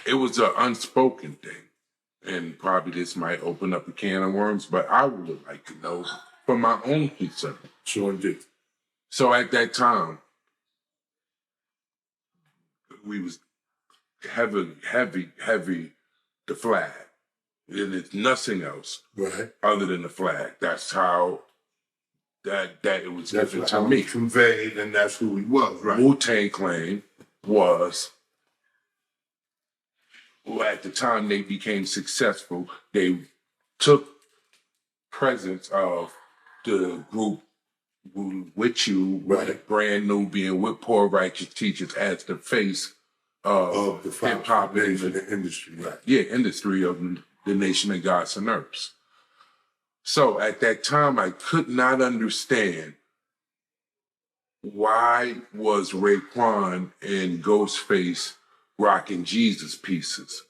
It was an unspoken thing. And probably this might open up a can of worms, but I would like to know for my own concern. Sure do. So at that time, we was heavy, the flag. And it's nothing else other than the flag. That's how that it was given to me. Conveyed, and that's who he was, right? Wu-Tang Clan was, well, at the time they became successful, they took presence of the group with you, brand new, being with Poor Righteous Teachers as the face of the hip-hop in the industry, right? Yeah, industry of the Nation of Gods and Earths. So at that time, I could not understand why was Raekwon and Ghostface rocking Jesus pieces.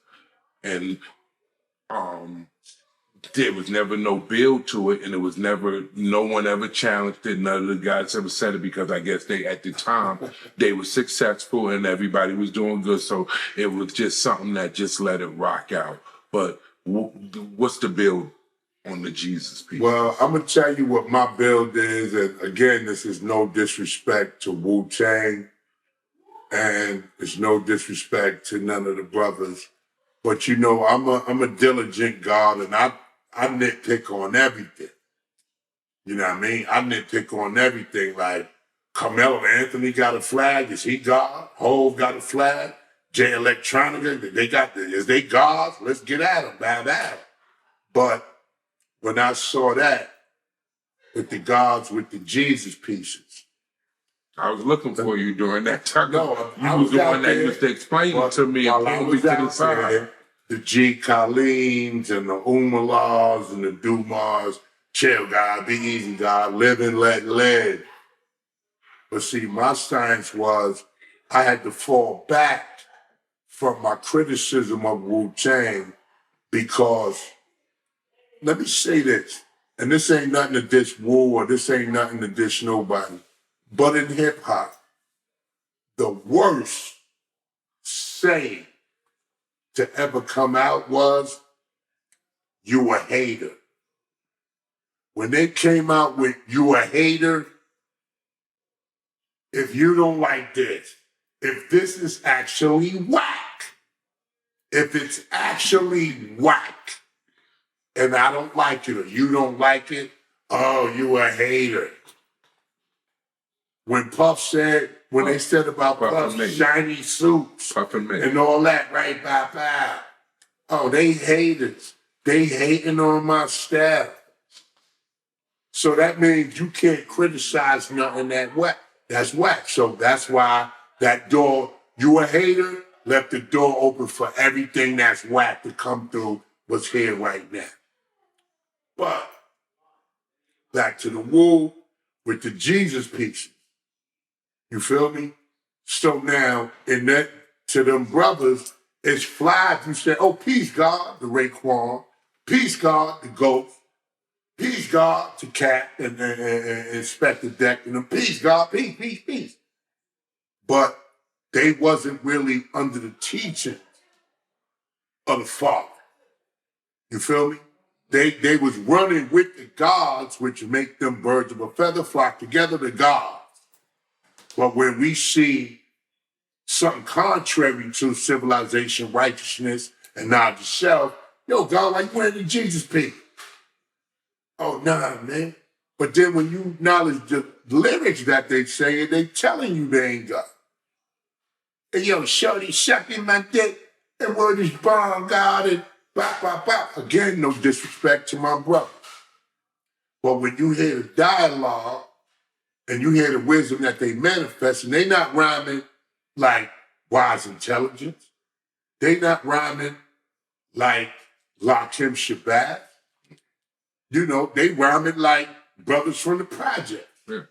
And there was never no build to it, and it was never, no one ever challenged it. None of the guys ever said it because I guess they, at the time, they were successful and everybody was doing good. So it was just something that just let it rock out. But what's the build on the Jesus piece? Well, I'm going to tell you what my build is. And again, this is no disrespect to Wu-Tang. And it's no disrespect to none of the brothers. But, you know, I'm a diligent God, and I nitpick on everything. You know what I mean? I nitpick on everything. Like, Carmelo Anthony got a flag. Is he God? Hove got a flag. Jay Electronica, is they gods? Let's get at them, bad at them. But when I saw that, with the gods, with the Jesus pieces, I was looking for you during that time. No, you was the one that used to explain it to me and pull me to the side. The G. Kaleens and the Umalas and the Dumars, chill God, be easy God, live and let live. But see, my science was I had to fall back from my criticism of Wu-Tang because, let me say this, and this ain't nothing to diss Wu or this ain't nothing to diss nobody, but in hip hop, the worst saying to ever come out was, you a hater. When they came out with you a hater, if you don't like this, if this is actually whack, if it's actually whack, and I don't like it or you don't like it, oh, you a hater. When Puff said, when they said about Puff's shiny suits and all that, right, bye. Oh, they haters. They hating on my staff. So that means you can't criticize nothing that's whack. So that's why that door, you a hater, left the door open for everything that's whack to come through what's here right now. But back to the Wu with the Jesus pieces. You feel me? So now, in that, to them brothers, it's fly. You say, oh, peace God, the Raekwon. Peace God, the Ghost. Peace God, to Cat and Inspector Deck. And them, peace God, peace. But they wasn't really under the teaching of the Father. You feel me? They was running with the gods, which make them birds of a feather flock together, the gods. But when we see something contrary to civilization, righteousness, and knowledge of self, yo, God, why you wearing the Jesus piece? Oh, nah, man. But then when you acknowledge the lyrics that they say, they telling you they ain't God. And yo, shorty sucking my dick, and word is bomb, God, and bop. Again, no disrespect to my brother. But when you hear the dialogue, and you hear the wisdom that they manifest, and they not rhyming like wise intelligence. They not rhyming like Lakim Shabbat. You know, they rhyming like brothers from the project. Yeah.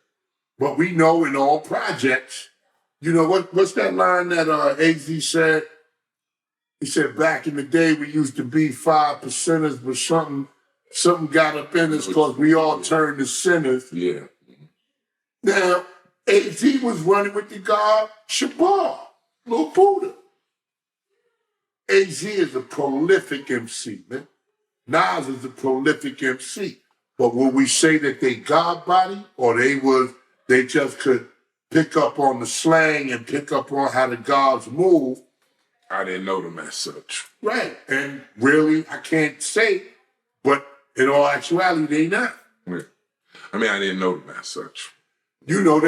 But we know in all projects, you know, what's that line that AZ said? He said, back in the day, we used to be 5%ers, but something got up in us because we all turned to sinners. Yeah. Now, AZ was running with the God Shabbat, Lil Buddha. AZ is a prolific MC, man. Nas is a prolific MC. But will we say that they God body, or they just could pick up on the slang and pick up on how the gods move? I didn't know them as such. Right. And really, I can't say, but in all actuality, they not. Yeah. I mean, I didn't know them as such. You know,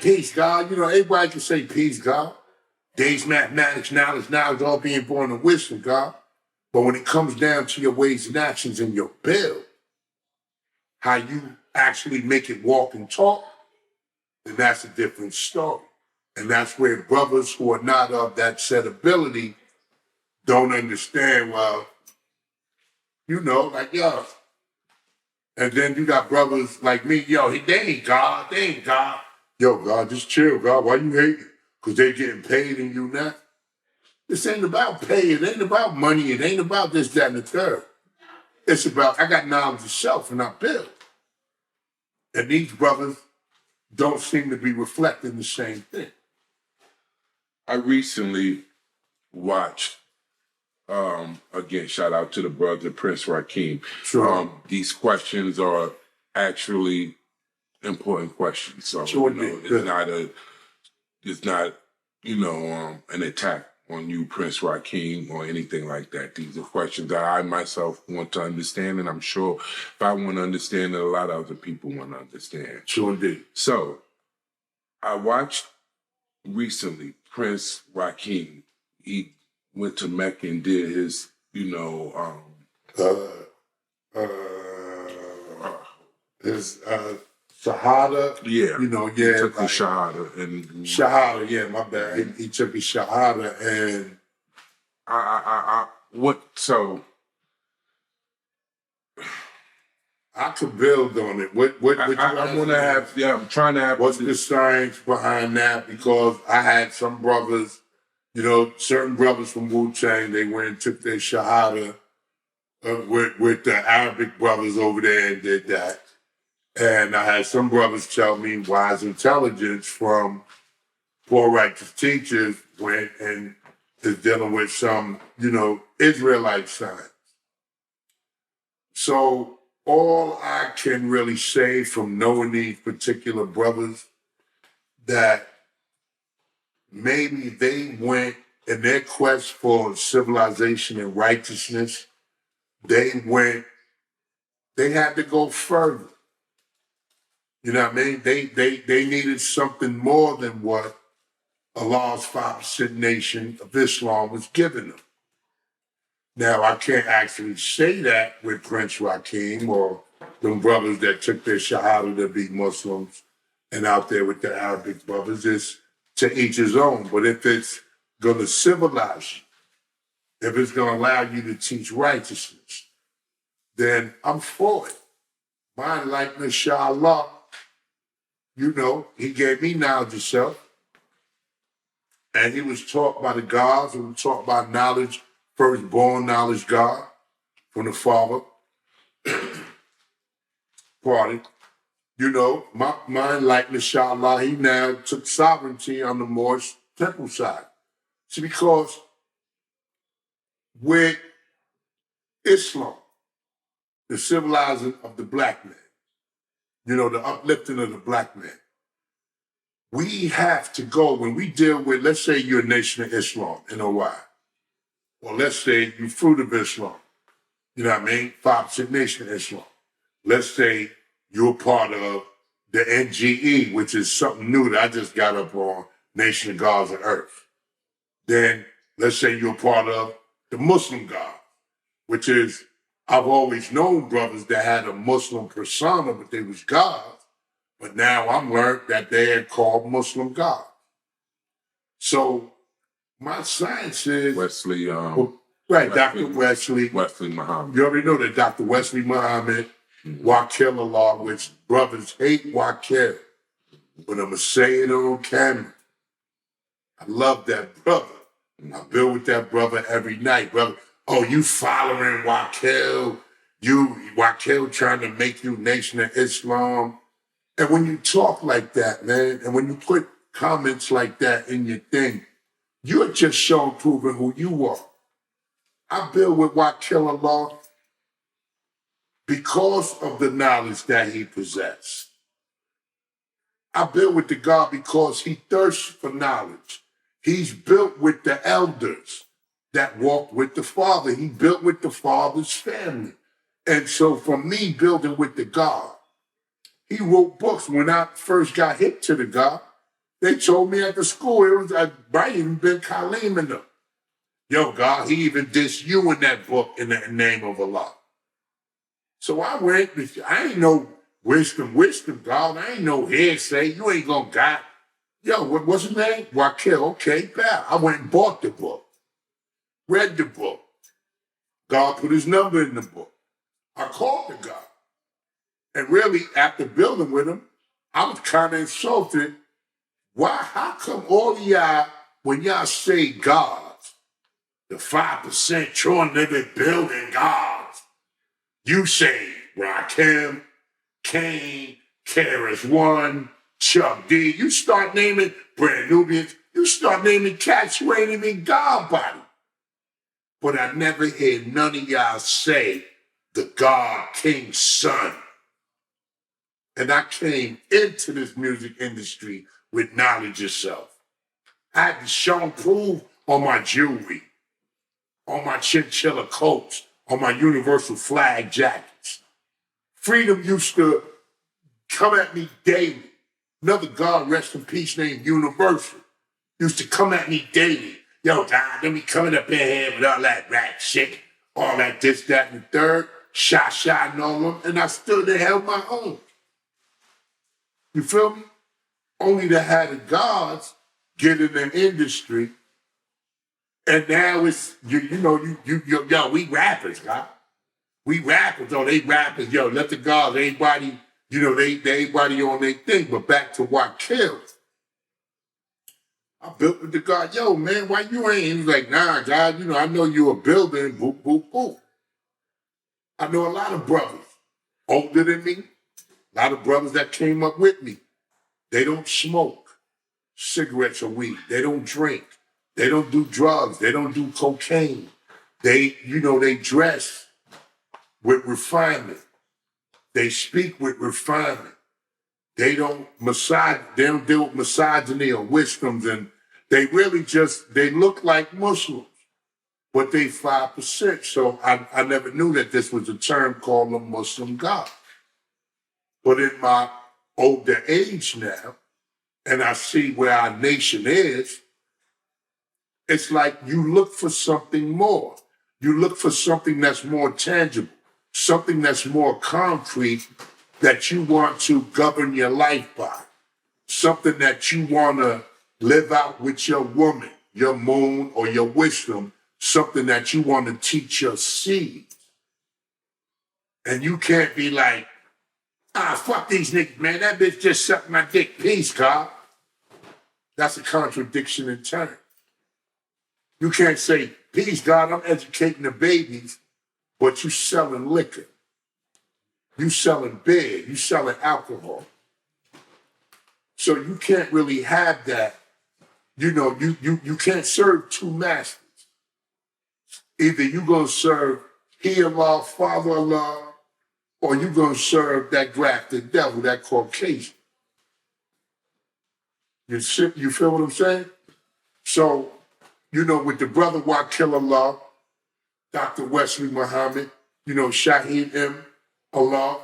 peace, God. You know, everybody can say peace, God. Days, mathematics, knowledge, all being born in wisdom, God. But when it comes down to your ways and actions and your build, how you actually make it walk and talk, then that's a different story. And that's where brothers who are not of that said ability don't understand, well, you know, like, yo. And then you got brothers like me, yo, they ain't God, they ain't God. Yo, God, just chill, God, why you hating? Because they getting paid and you not. This ain't about pay, it ain't about money, it ain't about this, that, and the third. It's about, I got knowledge of self and I build. And these brothers don't seem to be reflecting the same thing. I recently watched, again, shout out to the brother Prince Rakeem. Sure. These questions are actually important questions. So Sure, it's not, an attack on you, Prince Rakeem, or anything like that. These are questions that I myself want to understand, and I'm sure if I want to understand it, a lot of other people want to understand. Sure indeed. So, I watched recently Prince Rakeem. He went to Mecca and did his, his Shahada. Yeah. You know, He took the Shahada. Shahada, yeah, my bad. He took his Shahada and I could build on it. I'm trying to have. What's the science behind that? Because I had some brothers, certain brothers from Wu-Tang, they went and took their Shahada with the Arabic brothers over there and did that. And I had some brothers tell me wise intelligence from poor righteous teachers went and is dealing with some, Israelite science. So all I can really say from knowing these particular brothers that maybe they went in their quest for civilization and righteousness, they had to go further. You know what I mean? They needed something more than what Allah's 5% nation of Islam was giving them. Now, I can't actually say that with Prince Rakeem or them brothers that took their Shahada to be Muslims and out there with the Arabic brothers. It's to each his own. But if it's going to civilize you, if it's going to allow you to teach righteousness, then I'm for it. Mine likeness, inshallah, he gave me knowledge of self. And he was taught by the gods, and was taught by knowledge, firstborn knowledge God from the Father. Pardon. My mind likeness, inshallah, he now took sovereignty on the Moorish temple side. See, because with Islam, the civilizing of the black man, the uplifting of the black man, we have to go, when we deal with, let's say you're a nation of Islam, NOI, or let's say you're fruit of Islam, you know what I mean? 5% nation of Islam. Let's say you're part of the NGE, which is something new that I just got up on, Nation of Gods and Earth. Then let's say you're part of the Muslim God, which is, I've always known brothers that had a Muslim persona, but they was gods. But now I'm learned that they're called Muslim God. So my science is Wesley, Dr. Wesley Muhammad. You already know that Dr. Wesley Muhammad, Wakil Allah, which brothers hate Wakil, but I'm gonna say it on camera. I love that brother. I build with that brother every night, brother. Oh, you following Wakil? Wakil trying to make you Nation of Islam. And when you talk like that, man, and when you put comments like that in your thing, you're just proving who you are. I build with Killah because of the knowledge that he possessed. I build with the God because he thirsts for knowledge. He's built with the elders that walked with the Father. He built with the Father's family. And so for me, building with the God, he wrote books. When I first got hip to the God, they told me at the school, it was, I might even been Kaleem in them. Yo, God, he even dissed you in that book in the name of Allah. So I went, I ain't no wisdom, God. I ain't no hearsay. You ain't gonna got. Yo, what's his name? Wakil. Okay, pal. I went and bought the book, read the book. God put his number in the book. I called the God. And really, after building with him, I was kind of insulted. Why, how come all of y'all, when y'all say gods, the 5% true and living building gods, you say Rakim, Kane, Karis One, Chuck D. You start naming Brand Nubians. You start naming cats who ain't even God body. But I never hear none of y'all say the God King's son. And I came into this music industry with knowledge of self. I had to show and prove on my jewelry, on my chinchilla coats, on my universal flag jackets. Freedom used to come at me daily. Another God, rest in peace, named Universal, used to come at me daily. Yo, God, let me coming up in here with all that rat shit, all that this, that, and the third, shot, and all them, and I stood there, held my own. You feel me? Only to have the gods get in the industry, and now it's, yo, we rappers, God. We rappers, they rappers, yo, let the gods, everybody, they everybody on their thing. But back to what killed. I built with the God, yo, man, why you ain't? He was like, nah, God, I know you a builder, and boop, boop, boop. I know a lot of brothers older than me, a lot of brothers that came up with me. They don't smoke cigarettes or weed. They don't drink. They don't do drugs. They don't do cocaine. They dress with refinement. They speak with refinement. They don't deal with misogyny or wisdoms, and they really they look like Muslims, but they 5%. So I never knew that this was a term called a Muslim God. But in my older age now, and I see where our nation is, it's like you look for something more. You look for something that's more tangible, something that's more concrete that you want to govern your life by, something that you want to live out with your woman, your moon, or your wisdom, something that you want to teach your seed. And you can't be like, fuck these niggas, man. That bitch just sucked my dick. Peace, God. That's a contradiction in terms. You can't say, peace, God, I'm educating the babies, but you selling liquor. You selling beer. You selling alcohol. So you can't really have that. You can't serve two masters. Either you're going to serve He Allah, Father Allah, or you're going to serve that grafted devil, that Caucasian. You feel what I'm saying? So, with the brother Killah, Dr. Wesley Muhammad, Shaheed M. Allah,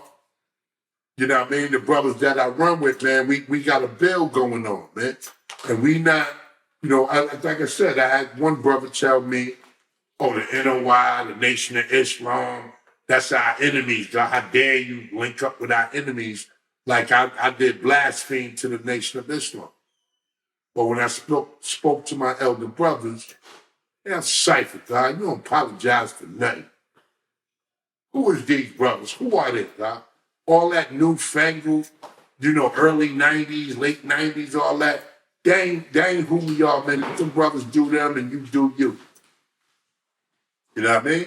you know what I mean? The brothers that I run with, man, we got a bill going on, man. And we not, like I said, I had one brother tell me, the NOI, the Nation of Islam, that's our enemies. God, how dare you link up with our enemies like I did blaspheme to the Nation of Islam. But when I spoke to my elder brothers, I'm cipher, God. You don't apologize for nothing. Who is these brothers? Who are they, God? All that newfangled, early 90s, late 90s, all that. They ain't who we are, man. Let them brothers do them and you do you. You know what I mean?